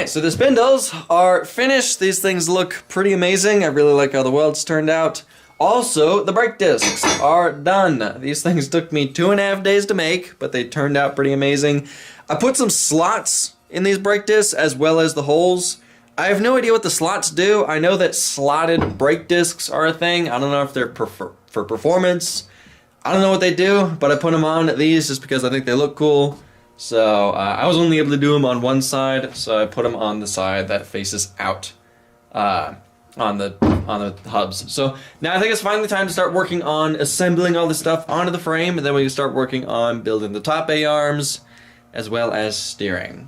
Alright, so the spindles are finished. These things look pretty amazing. I really like how the welds turned out. Also, the brake discs are done. These things took me 2.5 days to make, but they turned out pretty amazing. I put some slots in these brake discs as well as the holes. I have no idea what the slots do. I know that slotted brake discs are a thing. I don't know if they're for performance. I don't know what they do, but I put them on these just because I think they look cool. So I was only able to do them on one side, so I put them on the side that faces out on the hubs. So now I think it's finally time to start working on assembling all this stuff onto the frame, and then we can start working on building the top A-arms as well as steering.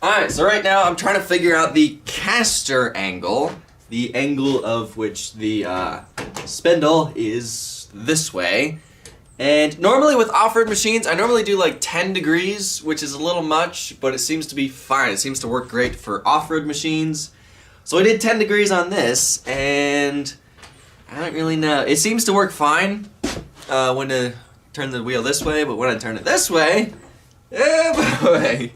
Alright, so right now I'm trying to figure out the caster angle, the angle of which the spindle is this way. And normally with off-road machines, I normally do like 10 degrees, which is a little much, but it seems to be fine. It seems to work great for off-road machines. So I did 10 degrees on this, and I don't really know. It seems to work fine when I turn the wheel this way, but when I turn it this way, oh boy.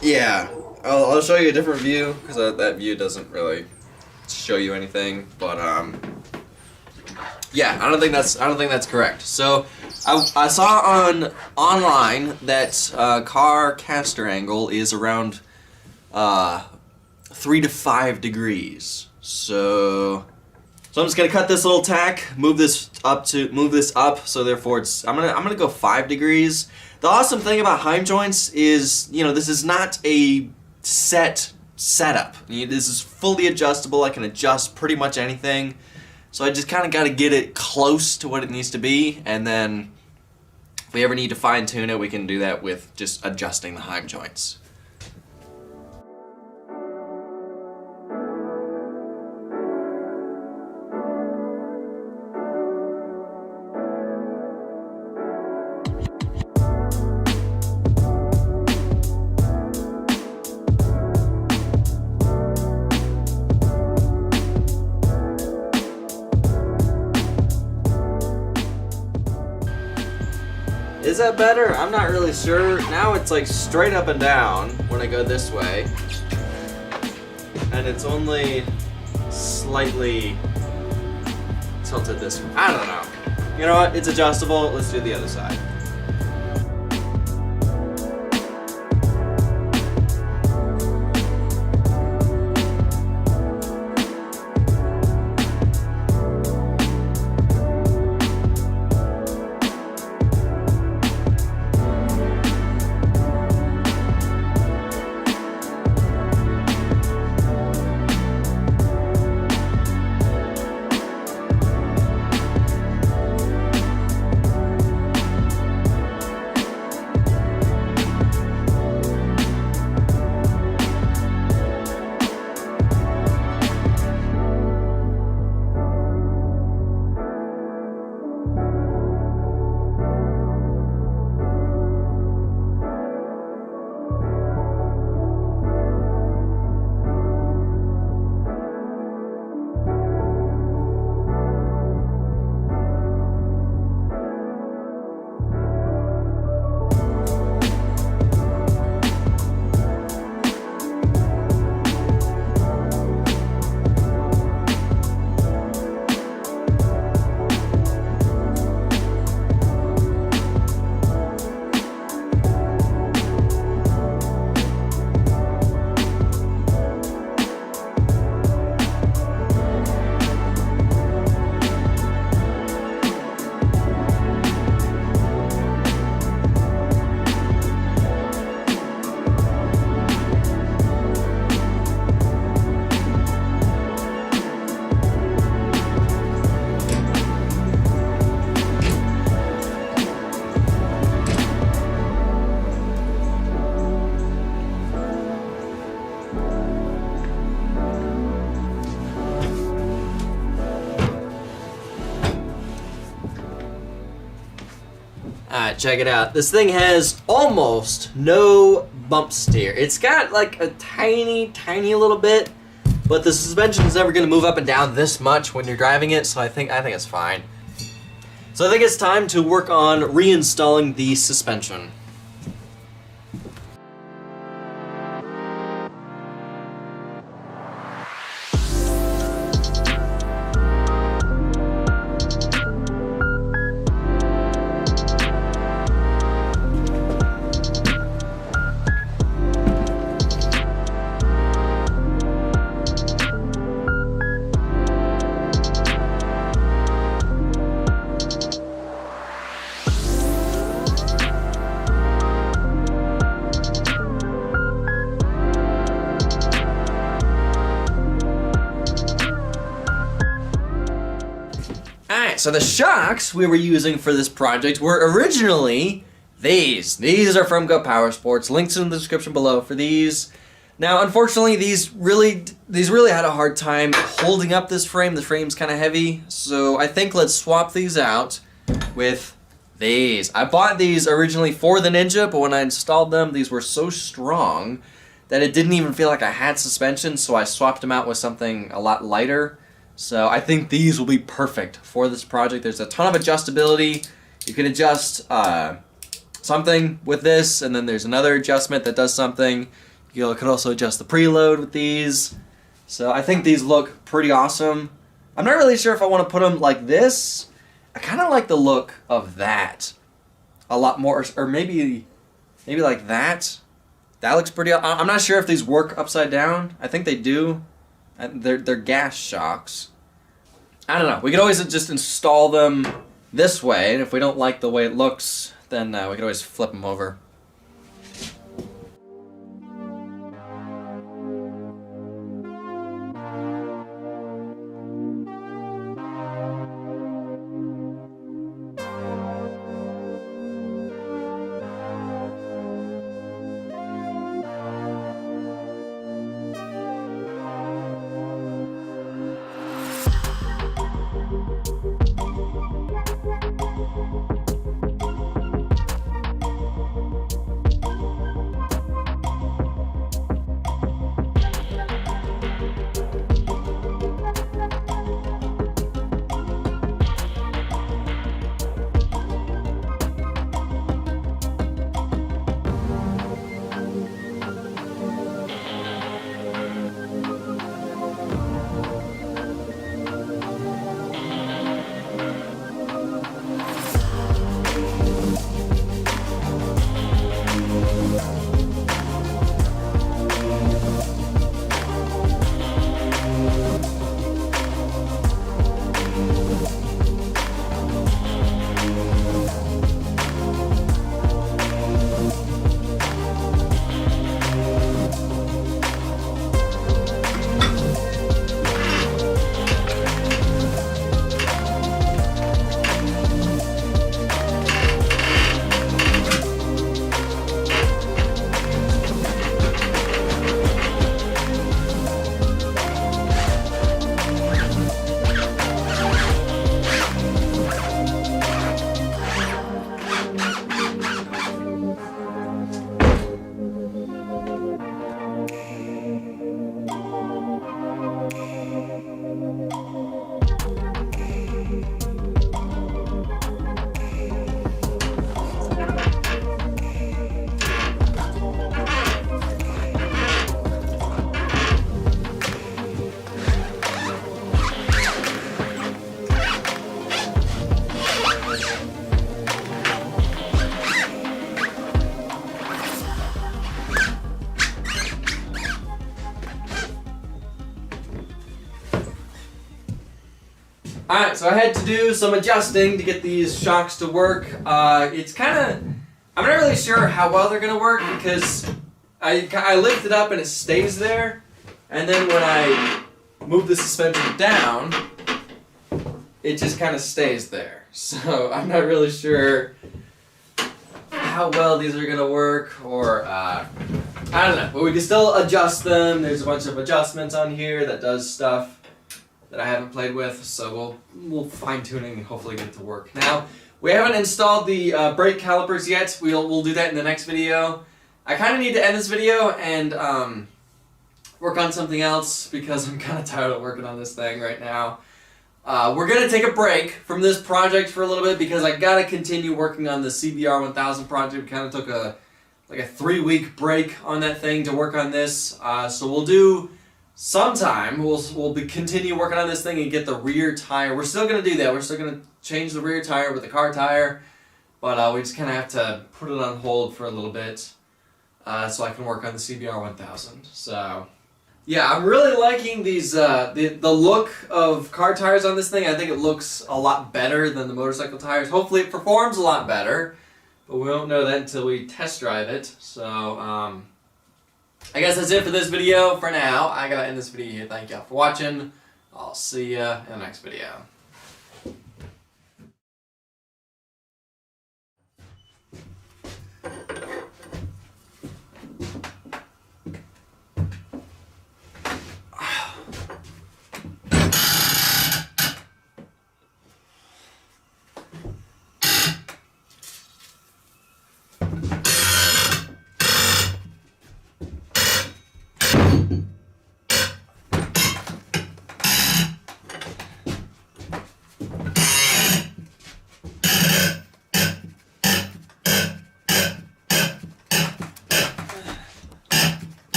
Yeah, I'll show you a different view, because that view doesn't really show you anything, but, yeah, I don't think that's correct. So, I saw online that, car caster angle is around, 3 to 5 degrees. So I'm just gonna cut this little tack, move this up, so therefore I'm gonna go 5 degrees. The awesome thing about Heim joints is, you know, this is not a setup. This is fully adjustable. I can adjust pretty much anything. So I just kind of got to get it close to what it needs to be, and then if we ever need to fine tune it, we can do that with just adjusting the Heim joints. Is that better? I'm not really sure. Now it's like straight up and down when I go this way. And it's only slightly tilted this way. I don't know. You know what? It's adjustable. Let's do the other side. Alright, check it out. This thing has almost no bump steer. It's got like a tiny, tiny little bit, but the suspension is never going to move up and down this much when you're driving it, so I think it's fine. So I think it's time to work on reinstalling the suspension. Alright, so the shocks we were using for this project were originally these. These are from Go Power Sports. Links in the description below for these. Now, unfortunately, these really had a hard time holding up this frame. The frame's kind of heavy, so I think let's swap these out with these. I bought these originally for the Ninja, but when I installed them, these were so strong that it didn't even feel like I had suspension, so I swapped them out with something a lot lighter. So I think these will be perfect for this project. There's a ton of adjustability. You can adjust something with this, and then there's another adjustment that does something. You can also adjust the preload with these. So I think these look pretty awesome. I'm not really sure if I want to put them like this. I kind of like the look of that a lot more, or maybe like that. That looks pretty. I'm not sure if these work upside down. I think they do. They're gas shocks. I don't know. We could always just install them this way, and if we don't like the way it looks, then we could always flip them over. Alright, so I had to do some adjusting to get these shocks to work. It's kind of, I'm not really sure how well they're going to work because I lift it up and it stays there, and then when I move the suspension down, it just kind of stays there. So I'm not really sure how well these are going to work, or I don't know, but we can still adjust them. There's a bunch of adjustments on here that does stuff that I haven't played with, so we'll fine-tuning and hopefully get it to work. Now, We haven't installed the brake calipers yet. We'll do that in the next video. I kind of need to end this video and work on something else because I'm kind of tired of working on this thing right now. We're going to take a break from this project for a little bit because I got to continue working on the CBR 1000 project. We kind of took a 3-week break on that thing to work on this. So we'll do sometime. We'll continue working on this thing and get the rear tire. We're still going to do that. We're still going to change the rear tire with the car tire. But we just kind of have to put it on hold for a little bit so I can work on the CBR 1000. So... yeah, I'm really liking these, the look of car tires on this thing. I think it looks a lot better than the motorcycle tires. Hopefully it performs a lot better, but we won't know that until we test drive it. So, I guess that's it for this video for now. I gotta end this video here. Thank y'all for watching. I'll see ya in the next video.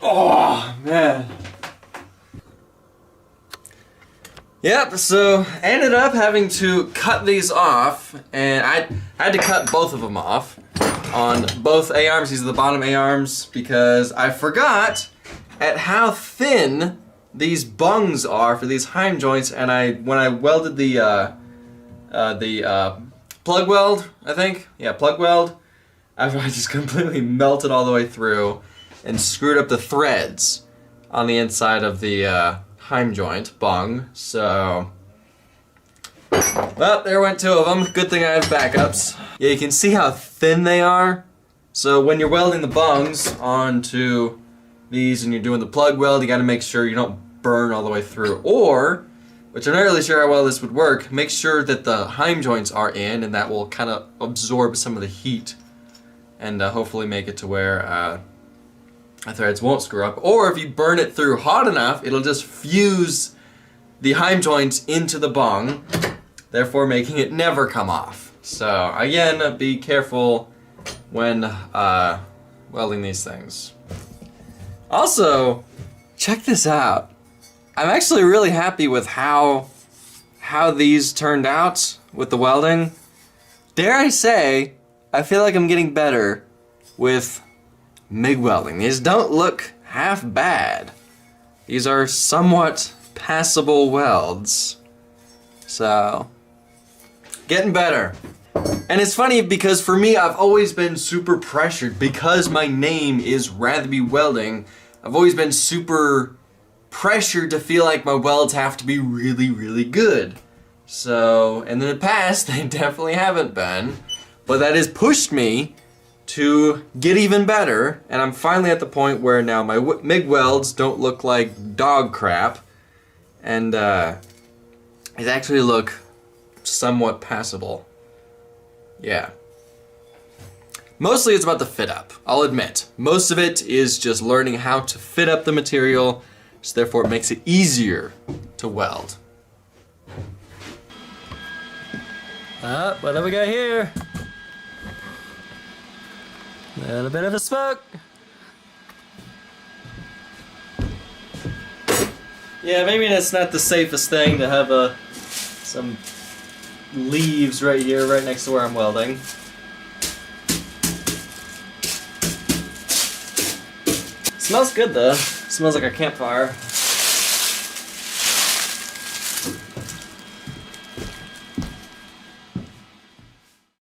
Oh, man. Yep, so I ended up having to cut these off, and I had to cut both of them off on both A-arms. These are the bottom A-arms because I forgot at how thin these bungs are for these heim joints, and when I welded the plug weld, I think? Yeah, plug weld. I just completely melted all the way through and screwed up the threads on the inside of the heim joint bung. So, well, there went 2 of them. Good thing I have backups. Yeah, you can see how thin they are. So when you're welding the bungs onto these and you're doing the plug weld, you gotta make sure you don't burn all the way through. Or, which I'm not really sure how well this would work, make sure that the heim joints are in, and that will kind of absorb some of the heat and hopefully make it to where the threads won't screw up. Or if you burn it through hot enough, it'll just fuse the heim joints into the bung, therefore making it never come off. So again, be careful when welding these things. Also, check this out. I'm actually really happy with how these turned out with the welding. Dare I say, I feel like I'm getting better with MIG welding. These don't look half bad. These are somewhat passable welds. So, getting better. And it's funny because for me, I've always been super pressured because my name is Ratherby Welding. I've always been super pressured to feel like my welds have to be really, really good. So, and in the past, they definitely haven't been. But that has pushed me to get even better, and I'm finally at the point where now my MIG welds don't look like dog crap, and it actually look somewhat passable. Yeah. Mostly it's about the fit up, I'll admit. Most of it is just learning how to fit up the material, so therefore it makes it easier to weld. What do we got here? A little bit of a smoke. Yeah, maybe that's not the safest thing to have some leaves right here, right next to where I'm welding. Smells good though. Smells like a campfire.